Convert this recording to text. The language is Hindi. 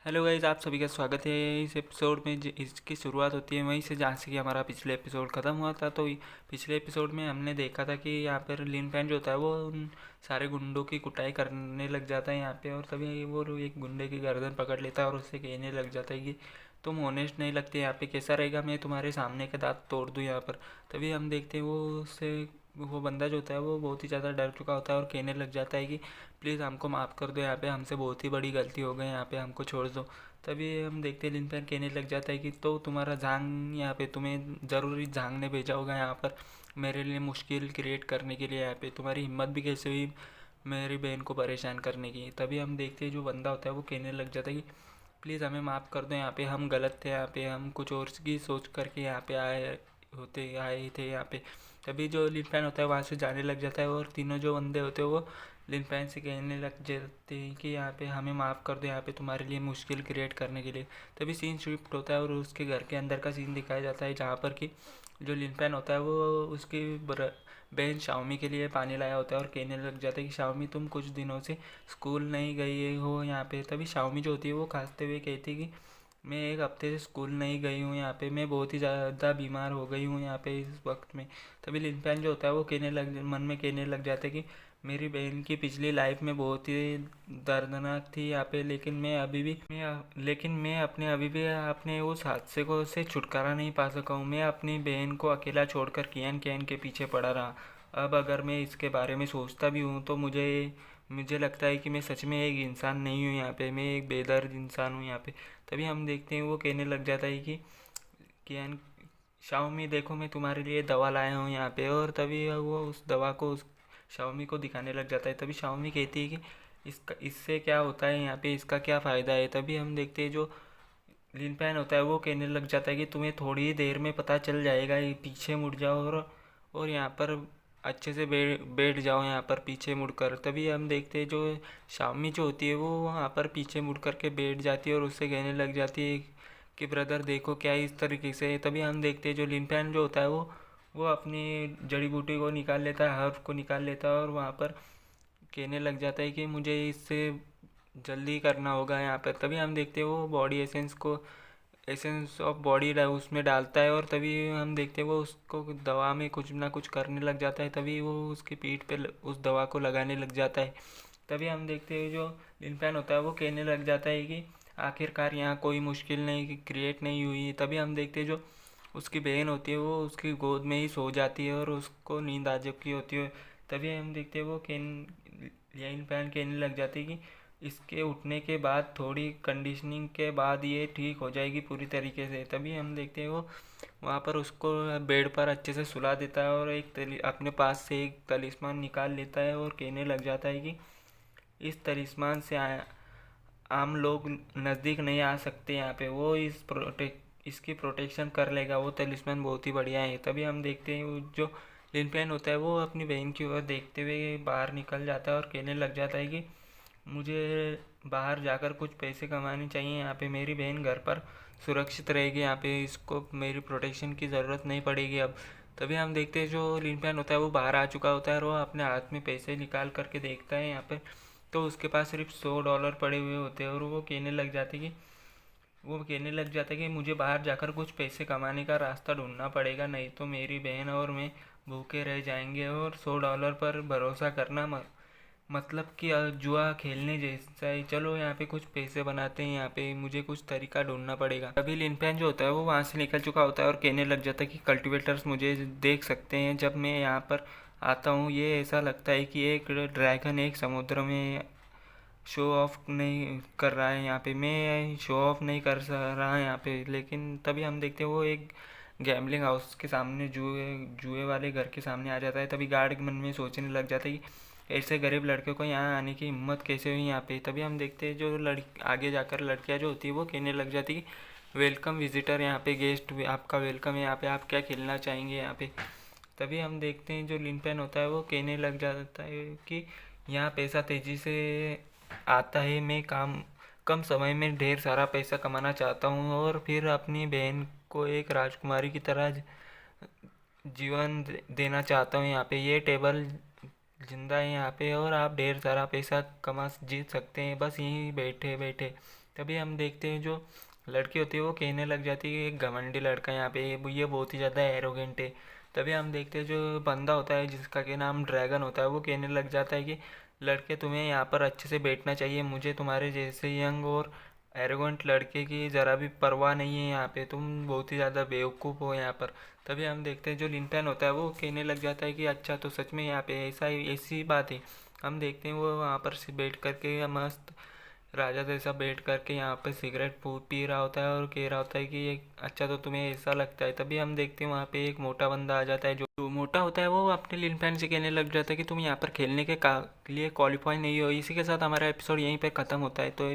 हेलो गाइस, आप सभी का स्वागत है इस एपिसोड में। इसकी शुरुआत होती है वहीं से जहाँ से कि हमारा पिछले एपिसोड ख़त्म हुआ था। तो पिछले एपिसोड में हमने देखा था कि यहाँ पर लिन पैन जो होता है वो उन सारे गुंडों की कुटाई करने लग जाता है यहाँ पे, और तभी वो एक गुंडे की गर्दन पकड़ लेता है और उससे कहने लग जाता है कि तुम ऑनेस्ट नहीं लगते, यहाँ पे कैसा रहेगा मैं तुम्हारे सामने के दांत तोड़ दूँ यहाँ पर। तभी हम देखते हैं वो बंदा जो होता है वो बहुत ही ज़्यादा डर चुका होता है और कहने लग जाता है कि प्लीज़ हमको माफ़ कर दो, यहाँ पे हमसे बहुत ही बड़ी गलती हो गई, यहाँ पे हमको छोड़ दो। तभी हम देखते हैं लिन पैन कहने लग जाता है कि तो तुम्हारा झांग यहाँ पे, तुम्हें ज़रूरी झांग ने भेजा होगा यहाँ पर मेरे लिए मुश्किल क्रिएट करने के लिए। यहाँ पे तुम्हारी हिम्मत भी कैसे हुई मेरी बहन को परेशान करने की। तभी हम देखते हैं जो बंदा होता है वो कहने लग जाता है कि प्लीज़ हमें माफ़ कर दो, यहाँ पे हम गलत थे, यहाँ पे हम कुछ और की सोच करके यहाँ पे आए थे यहाँ पे। तभी जो लिन पैन होता है वहाँ से जाने लग जाता है और तीनों जो बंदे होते हैं वो लिन पैन से कहने लग जाते हैं कि यहाँ पे हमें माफ़ कर दो, यहाँ पे तुम्हारे लिए मुश्किल क्रिएट करने के लिए। तभी सीन शिफ्ट होता है और उसके घर के अंदर का सीन दिखाया जाता है जहाँ पर कि जो लिन पैन होता है वो उसकी बहन शाओमी के लिए पानी लाया होता है और कहने लग जाता है कि शाओमी तुम कुछ दिनों से स्कूल नहीं गई हो यहाँ पे। तभी शाओमी जो होती है वो खांसते हुए कहती है कि मैं एक हफ्ते से स्कूल नहीं गई हूँ यहाँ पे, मैं बहुत ही ज़्यादा बीमार हो गई हूँ यहाँ पे इस वक्त में। तभी लिन पैन जो होता है वो मन में कहने लग जाता है कि मेरी बहन की पिछली लाइफ में बहुत ही दर्दनाक थी यहाँ पे, लेकिन मैं अपने अभी भी अपने उस हादसे को से छुटकारा नहीं पा सका हूँ। मैं अपनी बहन को अकेला छोड़कर कियान कियान के पीछे पड़ा रहा। अब अगर मैं इसके बारे में सोचता भी हूँ तो मुझे मुझे लगता है कि मैं सच में एक इंसान नहीं हूँ यहाँ पे, मैं एक बेदर्द इंसान हूँ यहाँ पे। तभी हम देखते हैं वो कहने लग जाता है कि कियान, शाओमी देखो मैं तुम्हारे लिए दवा लाया हूँ यहाँ पे। और तभी वो उस दवा को उस शाओमी को दिखाने लग जाता है। तभी शाओमी कहती है कि इससे क्या होता है यहाँ पे, इसका क्या फ़ायदा है। तभी हम देखते हैं जो लिन पैन होता है वो कहने लग जाता है कि तुम्हें थोड़ी ही देर में पता चल जाएगा, ये पीछे मुड़ जाओ और यहाँ पर अच्छे से बैठ जाओ यहाँ पर पीछे मुड़कर। तभी हम देखते हैं जो शाओमी जो होती है वो वहाँ पर पीछे मुड़ कर के बैठ जाती है और उससे कहने लग जाती है कि ब्रदर देखो क्या इस तरीके से है। तभी हम देखते हैं जो लिन पैन जो होता है वो अपनी जड़ी बूटी को निकाल लेता है, हर्ब को निकाल लेता है और वहाँ पर कहने लग जाता है कि मुझे इससे जल्दी करना होगा यहाँ पर। तभी हम देखते हैं वो बॉडी एसेंस ऑफ बॉडी उसमें डालता है और तभी हम देखते हैं वो उसको दवा में कुछ ना कुछ करने लग जाता है। तभी वो उसकी पीठ पे उस दवा को लगाने लग जाता है। तभी हम देखते हैं जो लिन पैन होता है वो कहने लग जाता है कि आखिरकार यहाँ कोई मुश्किल नहीं क्रिएट नहीं हुई। तभी हम देखते हैं जो उसकी बहन होती है वो उसकी गोद में ही सो जाती है और उसको नींद आ चुकी होती है। तभी हम देखते हैं वो लिन पैन कहने लग जाती है कि इसके उठने के बाद थोड़ी कंडीशनिंग के बाद ये ठीक हो जाएगी पूरी तरीके से। तभी हम देखते हैं वो वहाँ पर उसको बेड पर अच्छे से सुला देता है और अपने पास से एक तलिस्मान निकाल लेता है और कहने लग जाता है कि इस तलिस्मान से आम लोग नज़दीक नहीं आ सकते यहाँ पे, वो इसकी प्रोटेक्शन कर लेगा, वो तलिस्मान बहुत ही बढ़िया है। तभी हम देखते हैं वो जो लिन पैन होता है वो अपनी बहन की ओर देखते हुए बाहर निकल जाता है और कहने लग जाता है कि मुझे बाहर जाकर कुछ पैसे कमाने चाहिए, यहाँ पे मेरी बहन घर पर सुरक्षित रहेगी, यहाँ पे इसको मेरी प्रोटेक्शन की ज़रूरत नहीं पड़ेगी अब। तभी हम देखते हैं जो लिन पैन होता है वो बाहर आ चुका होता है और वो अपने हाथ में पैसे निकाल करके देखता है यहाँ पे, तो उसके पास सिर्फ $100 पड़े हुए होते हैं और वो कहने लग जाता है कि मुझे बाहर जाकर कुछ पैसे कमाने का रास्ता ढूंढना पड़ेगा, नहीं तो मेरी बहन और मैं भूखे रह जाएंगे। और $100 पर भरोसा करना मतलब कि जुआ खेलने जैसा है। चलो यहाँ पे कुछ पैसे बनाते हैं, यहाँ पे मुझे कुछ तरीका ढूंढना पड़ेगा। अभी लिनपैन जो होता है वो वहाँ से निकल चुका होता है और कहने लग जाता है कि कल्टीवेटर्स मुझे देख सकते हैं जब मैं यहाँ पर आता हूँ। ये ऐसा लगता है कि एक ड्रैगन एक समुद्र में शो ऑफ नहीं कर रहा है, यहाँ पे मैं शो ऑफ नहीं कर रहा यहाँ पे। लेकिन तभी हम देखते हैं वो एक गैम्बलिंग हाउस के सामने जुए जुए वाले घर के सामने आ जाता है। तभी गार्ड मन में सोचने लग जाता है कि ऐसे गरीब लड़के को यहाँ आने की हिम्मत कैसे हुई यहाँ पे। तभी हम देखते हैं जो आगे जाकर लड़कियाँ जो होती है वो कहने लग जाती है कि वेलकम विजिटर, यहाँ पे गेस्ट आपका वेलकम है, यहाँ पे आप क्या खेलना चाहेंगे यहाँ पे। तभी हम देखते हैं जो लिनपेन होता है वो कहने लग जाता है कि यहाँ पैसा तेज़ी से आता है, मैं कम समय में ढेर सारा पैसा कमाना चाहता हूँ और फिर अपनी बहन को एक राजकुमारी की तरह जीवन देना चाहता हूँ यहाँ पे। ये टेबल जिंदा है यहाँ पे और आप ढेर सारा पैसा कमा जीत सकते हैं बस यहीं बैठे बैठे। तभी हम देखते हैं जो लड़की होती है वो कहने लग जाती है कि घमंडी लड़का यहाँ पे ये बहुत ही ज़्यादा एरोगेंट है। तभी हम देखते हैं जो बंदा होता है जिसका के नाम ड्रैगन होता है वो कहने लग जाता है कि लड़के तुम्हें यहाँ पर अच्छे से बैठना चाहिए, मुझे तुम्हारे जैसे यंग और एरोगेंट लड़के की ज़रा भी परवाह नहीं है, यहाँ पे तुम बहुत ही ज़्यादा बेवकूफ़ हो यहाँ पर। तभी हम देखते हैं जो लिनटैन होता है वो कहने लग जाता है कि अच्छा तो सच में यहाँ पे ऐसी बात है। हम देखते हैं वो वहाँ पर से बैठ करके मस्त राजा जैसा बैठ करके यहाँ पे सिगरेट पी रहा होता है और कह रहा होता है कि ये अच्छा तो तुम्हें ऐसा लगता है। तभी हम देखते हैं वहाँ पे एक मोटा बंदा आ जाता है, जो मोटा होता है वो अपने लिनफैन से कहने लग जाता है कि तुम यहाँ पर खेलने के लिए क्वालिफाई नहीं हो। इसी के साथ हमारा एपिसोड यहीं पे ख़त्म होता है। तो